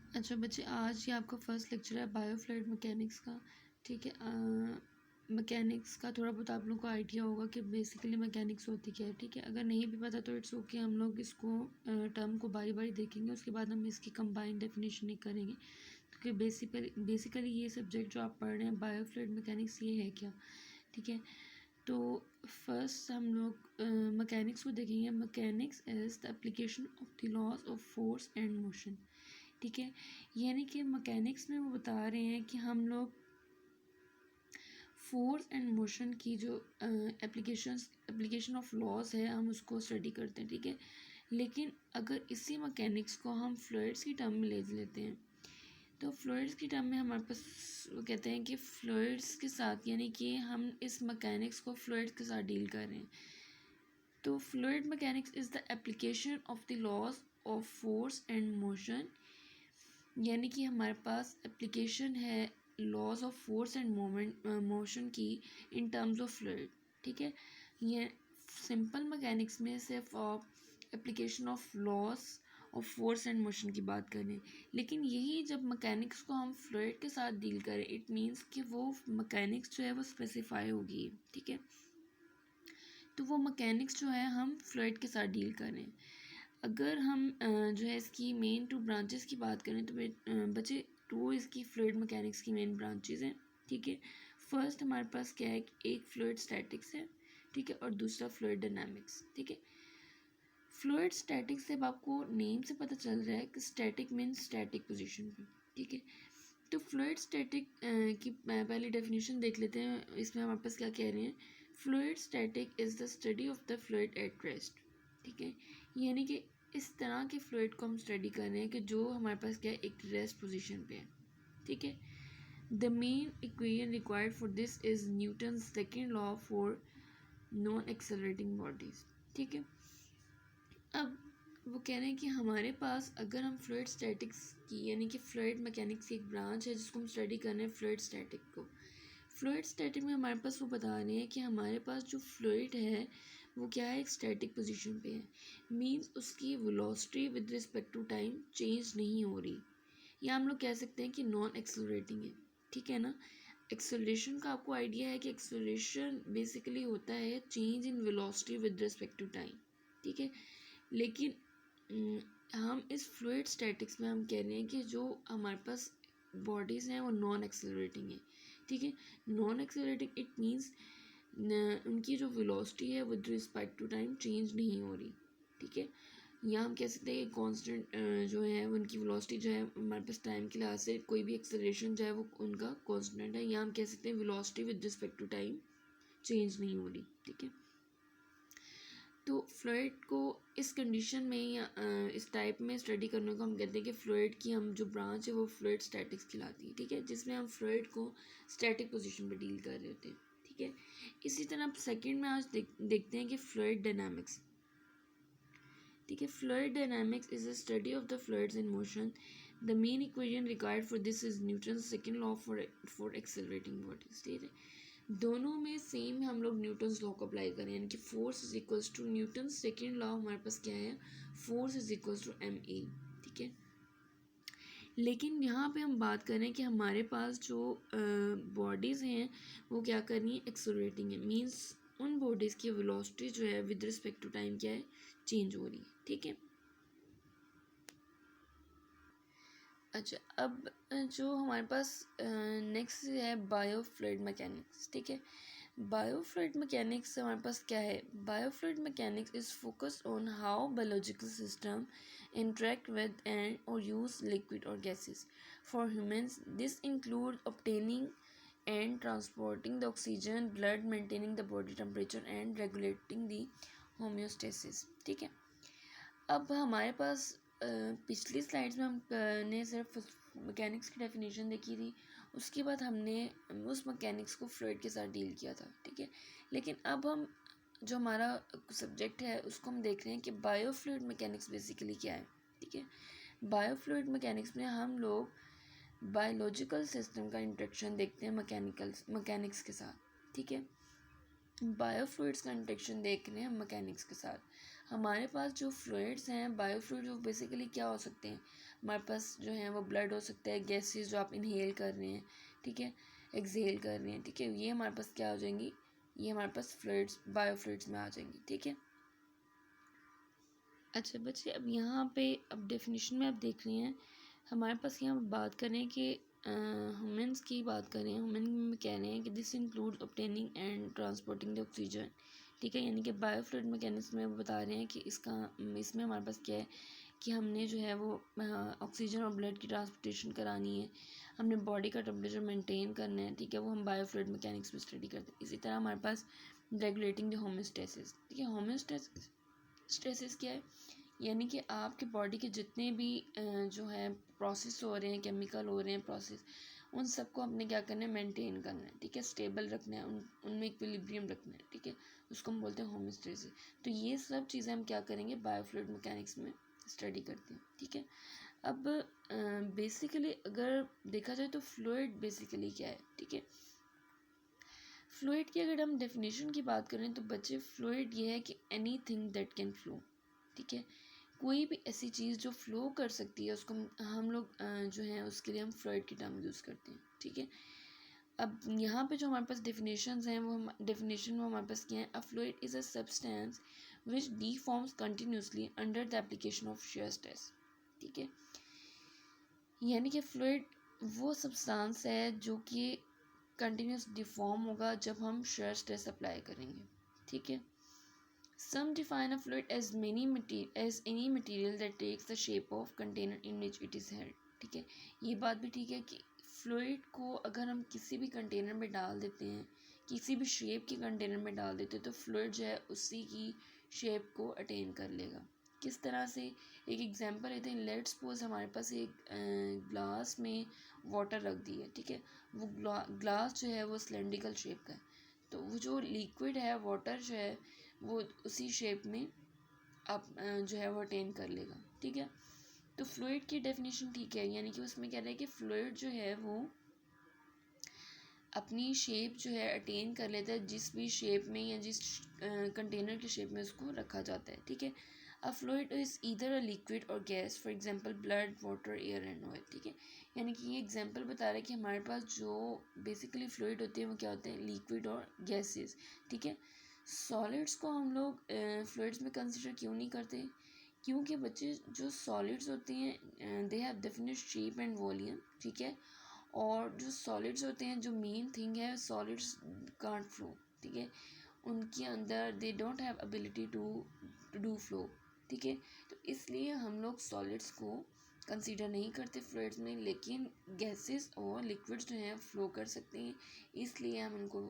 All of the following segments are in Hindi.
अच्छा बच्चे, आज ये आपका फर्स्ट लेक्चर है बायोफ्लूइड मैकेनिक्स का। ठीक है, मैकेनिक्स का थोड़ा बहुत आप लोगों को आइडिया होगा कि बेसिकली मैकेनिक्स होती क्या है। ठीक है, अगर नहीं भी पता तो इट्स ओके, हम लोग इसको टर्म को बारी बारी देखेंगे, उसके बाद हम इसकी कंबाइंड डेफिनेशन ही करेंगे। क्योंकि बेसिकली ये सब्जेक्ट जो आप पढ़ रहे हैं बायोफ्लूइड मैकेनिक्स, ये है क्या। ठीक है, तो फर्स्ट हम लोग मैकेनिक्स को देखेंगे। Mechanics is the application of the laws of force and motion. ठीक है, यानी कि मैकेनिक्स में वो बता रहे हैं कि हम लोग फोर्स एंड मोशन की जो एप्लीकेशन ऑफ लॉज है, हम उसको स्टडी करते हैं। ठीक है, लेकिन अगर इसी मैकेनिक्स को हम फ्लूइड्स की टर्म में ले लेते हैं, तो फ्लूइड्स की टर्म में हमारे पास वो कहते हैं कि फ्लूइड्स के साथ, यानी कि हम इस मैकेनिक्स को फ्लूइड्स के साथ डील कर रहे हैं। तो fluid mechanics is the application of the laws of force and motion, यानी कि हमारे पास एप्लीकेशन है laws of force and motion की इन टर्म्स ऑफ फ्लूइड। ठीक है, ये सिंपल मैकेनिक्स में सिर्फ application of laws of force and motion की बात करें, लेकिन यही जब मैकेनिक्स को हम फ्लूइड के साथ डील करें, इट मीन्स कि वो मैकेनिक्स जो है वो स्पेसिफाई होगी। ठीक है, तो वो मैकेनिक्स जो है हम फ्लूइड के साथ डील करें। अगर हम जो है इसकी मेन टू ब्रांचेस की बात करें तो बच्चे टू इसकी फ्लूइड मैकेनिक्स की मेन ब्रांचेस हैं। ठीक है, फर्स्ट हमारे पास क्या है, एक फ्लूइड स्टैटिक्स है। ठीक है, और दूसरा फ्लूइड डायनामिक्स। ठीक है, फ्लूइड स्टैटिक्स से अब आपको नेम से पता चल रहा है कि स्टैटिक मीन्स स्टैटिक पोजिशन पे। ठीक है, तो फ्लूइड स्टैटिक की पहले डेफिनेशन देख लेते हैं, इसमें हमारे पास क्या कह रहे हैं। Fluid static is the study of the fluid at rest. ठीक है, यानी कि इस तरह के फ्लूइड को हम स्टडी कर रहे हैं कि जो हमारे पास क्या है, एक रेस्ट पोजीशन पे है। ठीक है, the main equation required for this is Newton second law for non accelerating bodies. ठीक है, अब वो कह रहे हैं कि हमारे पास अगर हम फ्लूइड स्टैटिक्स की, यानी कि फ्लूइड मैकेनिक्स की एक ब्रांच है जिसको हम स्टडी कर रहे हैं फ्लूइड स्टैटिक को। फ्लूइड स्टैटिक में हमारे पास वो बता रहे हैं कि हमारे पास जो फ्लूइड है वो क्या है, एक स्टैटिक पोजीशन पे है। मींस उसकी velocity with respect to time change नहीं हो रही, या हम लोग कह सकते हैं कि नॉन एक्सेलरेटिंग है। ठीक है ना, एक्सेलरेशन का आपको आइडिया है कि एक्सेलरेशन बेसिकली होता है change in velocity with respect to time. ठीक है, लेकिन हम इस फ्लूइड स्टैटिक्स में हम कह रहे हैं कि जो हमारे पास बॉडीज़ हैं वो नॉन एक्सेलरेटिंग है। ठीक है, नॉन एक्सेलरेटिंग इट मीन्स उनकी जो वेलोसिटी है with respect to time change नहीं हो रही। ठीक है, या हम कह सकते हैं कि कांस्टेंट जो है उनकी वेलोसिटी जो है हमारे पास टाइम के लिहाज से कोई भी एक्सेलरेशन जो है वो उनका कांस्टेंट है, या हम कह सकते हैं velocity with respect to time change नहीं हो रही। ठीक है, तो फ्लूइड को इस कंडीशन में या इस टाइप में स्टडी करने को हम कहते हैं कि फ्लूइड की हम जो ब्रांच है वो फ्लूइड स्टैटिक्स कहलाती है। ठीक है, जिसमें हम फ्लूइड को स्टैटिक पोजीशन पे डील कर रहे होते हैं। ठीक है, इसी तरह आप सेकंड में आज देखते हैं कि फ्लूइड डायनामिक्स। ठीक है, fluid dynamics is a study of the fluids in motion. The main equation required for this is Newton second law for accelerating bodies. ठीक है, दोनों में सेम हम लोग न्यूटन्स लॉ को अप्लाई करें, यानी कि force is equals to Newton second law हमारे पास क्या है, force is equals to M A. ठीक है, लेकिन यहाँ पे हम बात करें कि हमारे पास जो बॉडीज़ हैं वो क्या कर रही हैं, एक्सेलरेटिंग है। मीन्स उन बॉडीज़ की वेलोसिटी जो है विद रिस्पेक्ट टू टाइम क्या है, चेंज हो रही है। ठीक है, अच्छा अब जो हमारे पास नेक्स्ट है बायोफ्लूइड मैकेनिक्स। ठीक है, बायोफ्लूइड मैकेनिक्स से हमारे पास क्या है, biofluid mechanics is focused on how biological system interact with and or use liquid or gases for humans. This include obtaining and transporting the oxygen, blood, maintaining the body temperature and regulating the homeostasis। ठीक है, अब हमारे पास पिछली स्लाइड्स में हमने सिर्फ मैकेनिक्स की डेफिनेशन देखी थी, उसके बाद हमने उस मैकेनिक्स को फ्लूइड के साथ डील किया था। ठीक है, लेकिन अब हम जो हमारा सब्जेक्ट है उसको हम देख रहे हैं कि बायोफ्लूइड मैकेनिक्स बेसिकली क्या है। ठीक है, बायोफ्लूइड मैकेनिक्स में हम लोग बायोलॉजिकल सिस्टम का इंट्रैक्शन देखते हैं मैकेनिक्स के साथ। ठीक है, बायोफ्लूइड्स का इंट्रैक्शन देख रहे हैं मैकेनिक्स के साथ। हमारे पास जो फ्लूइड्स हैं बायोफ्लूइड्स वो बेसिकली क्या हो सकते हैं, हमारे पास जो है वो ब्लड हो सकता है, गैसेस जो आप इनहेल कर रहे हैं, ठीक है, एक्सहेल कर रहे हैं, ठीक है, ये हमारे पास क्या हो जाएंगी, ये हमारे पास फ्लूइड्स, बायोफ्लूइड्स में आ जाएंगी, ठीक है। अच्छा बच्चे, अब यहाँ पे अब डेफिनेशन में आप देख रहे हैं, हमारे पास यहाँ बात कर रहे हैं कि ह्यूमन्स की बात कर रहे हैं, ह्यूमन में कह रहे हैं कि this include obtaining and transporting the oxygen, ठीक है, यानी कि बायोफ्लूइड मैकेनिज्म में वो बता रहे हैं कि इसमें हमारे पास क्या है कि हमने जो है वो ऑक्सीजन और ब्लड की ट्रांसपोर्टेशन करानी है, हमने बॉडी का टेम्परेचर मेंटेन करना है, ठीक है, वो हम बायोफ्लूइड मैकेनिक्स में स्टडी करते हैं। इसी तरह हमारे पास रेगुलेटिंग द होम्योस्टेसिस, ठीक है, होम्योस्टेसिस क्या है, यानी कि आपके बॉडी के जितने भी जो है प्रोसेस हो रहे हैं, केमिकल हो रहे हैं प्रोसेस, उन सबको आपने क्या करना है, मेंटेन करना है, ठीक है, स्टेबल रखना है, उनमें इक्विलिब्रियम रखना है, ठीक है, उसको हम बोलते हैं होम्योस्टेसिस। तो ये सब चीज़ें हम क्या करेंगे, बायोफ्लूइड मैकेनिक्स में स्टडी करते हैं, ठीक है। अब बेसिकली अगर देखा जाए तो फ्लूइड बेसिकली क्या है, ठीक है, फ्लूइड की अगर हम डेफिनेशन की बात करें तो बच्चे फ्लूइड ये है कि any thing that can flow, ठीक है, कोई भी ऐसी चीज़ जो फ्लो कर सकती है उसको हम लोग जो है उसके लिए हम फ्लूइड की टर्म यूज़ करते हैं, ठीक है। अब यहाँ पे जो हमारे पास डेफिनेशंस हैं वो डेफिनेशन में हमारे पास क्या है, a fluid is a substance which deforms continuously under the application of shear stress, ठीक है, यानी कि फ्लूइड वो सब्सटेंस है जो कि कंटिन्यूस डिफॉर्म होगा जब हम shear stress अप्लाई करेंगे, ठीक है। Some define a fluid as any material that takes the shape of container in which it is held, ठीक है, ये बात भी ठीक है कि फ्लूइड को अगर हम किसी भी कंटेनर में डाल देते हैं, किसी भी शेप के कंटेनर में डाल देते हैं, तो फ्लूइड जो है उसी की शेप को अटेन कर लेगा। किस तरह से, एक एग्जांपल लेते हैं, लेट्स सपोज हमारे पास एक ग्लास में वाटर रख दी है, ठीक है, वो ग्लास जो है वो सिलेंड्रिकल शेप का है, तो वो जो लिक्विड है, वाटर जो है, वो उसी शेप में आप जो है वो अटेन कर लेगा, ठीक है। तो फ्लूइड की डेफिनेशन ठीक है, यानी कि उसमें कह रहे हैं कि फ्लूइड जो है वो अपनी शेप जो है अटेन कर लेता है, जिस भी शेप में या जिस कंटेनर की शेप में उसको रखा जाता है, ठीक है। A fluid is either a liquid or gas, for example blood, water, air and oil, ठीक है, यानी कि ये एग्जांपल बता रहा है कि हमारे पास जो बेसिकली फ्लूइड होते हैं वो क्या होते हैं, लिक्विड और गैसेस, ठीक है। सॉलिड्स को हम लोग फ्लूइड्स में कंसिडर क्यों नहीं करते, क्योंकि बच्चे जो सॉलिड्स होते हैं they have definite shape and volume, ठीक है, और जो सॉलिड्स होते हैं, जो मेन थिंग है, सॉलिड्स कांट फ्लो, ठीक है, उनके अंदर they don't have ability to do flow, ठीक है, तो इसलिए हम लोग सॉलिड्स को कंसीडर नहीं करते फ्लूइड्स में, लेकिन गैसेस और लिक्विड्स जो हैं फ्लो कर सकते हैं, इसलिए हम उनको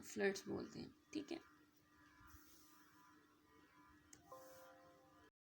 फ्लूइड्स बोलते हैं, ठीक है।